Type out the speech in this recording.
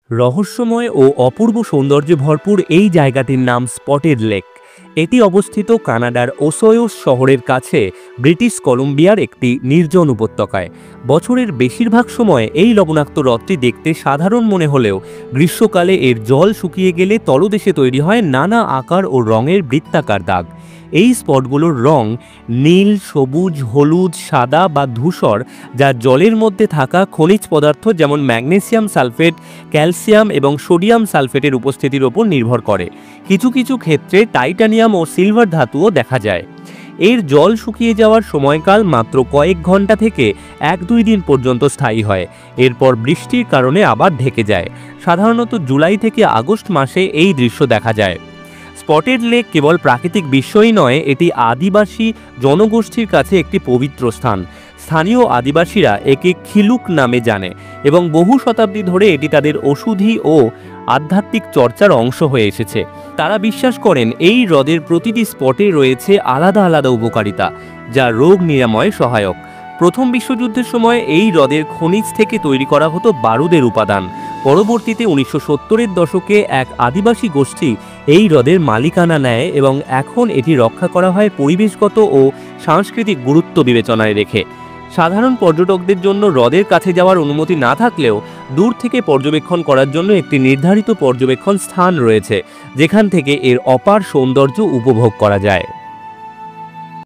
রহস্যময় ও অপূর্ব সৌন্দর্যে ভরপুর এই জায়গাটির নাম স্পটেড লেক। এটি অবস্থিত কানাডার ওসোয়োস শহরের কাছে ব্রিটিশ কলম্বিয়ার একটি নির্জন উপত্যকায়। বছরের বেশিরভাগ সময় এই লবণাক্ত হ্রদটি দেখতে সাধারণ মনে হলেও গ্রীষ্মকালে এর জল শুকিয়ে গেলে তলদেশে তৈরি হয় নানা আকার ও রঙের বৃত্তাকার দাগ। এই স্পটগুলোর রং নীল, সবুজ, হলুদ, সাদা বা ধূসর, যা জলের মধ্যে থাকা খনিজ পদার্থ যেমন ম্যাগনেসিয়াম সালফেট, ক্যালসিয়াম এবং সোডিয়াম সালফেটের উপস্থিতির উপর নির্ভর করে। কিছু কিছু ক্ষেত্রে টাইটানিয়াম ও সিলভার ধাতুও দেখা যায়। এর জল শুকিয়ে যাওয়ার সময়কাল মাত্র কয়েক ঘন্টা থেকে 1-2 দিন পর্যন্ত স্থায়ী হয়। এরপর বৃষ্টির কারণে আবার ঢেকে যায়। সাধারণত জুলাই থেকে আগস্ট মাসে এই দৃশ্য দেখা যায়। স্পটেড লেক কেবল প্রাকৃতিক বিস্ময়ই নয়, এটি আদিবাসী জনগোষ্ঠীর কাছে একটি পবিত্র স্থান। স্থানীয় আদিবাসীরা একে খিলুক নামে জানে এবং বহু শতাব্দী ধরে এটি তাদের ওষুধি ও আধ্যাত্মিক চর্চার অংশ হয়ে এসেছে। তারা বিশ্বাস করেন এই হ্রদের প্রতিটি স্পটে রয়েছে আলাদা আলাদা উপকারিতা, যা রোগ নিরাময়ে সহায়ক। প্রথম বিশ্বযুদ্ধের সময় এই হ্রদের খনিজ থেকে তৈরি করা হতো বারুদের উপাদান। পরবর্তীতে 1970-এর দশকে এক আদিবাসী গোষ্ঠী এই হ্রদের মালিকানা নেয় এবং এখন এটি রক্ষা করা হয় পরিবেশগত ও সাংস্কৃতিক গুরুত্ব বিবেচনায় রেখে। সাধারণ পর্যটকদের জন্য হ্রদের কাছে যাওয়ার অনুমতি না থাকলেও দূর থেকে পর্যবেক্ষণ করার জন্য একটি নির্ধারিত পর্যবেক্ষণ স্থান রয়েছে, যেখান থেকে এর অপার সৌন্দর্য উপভোগ করা যায়।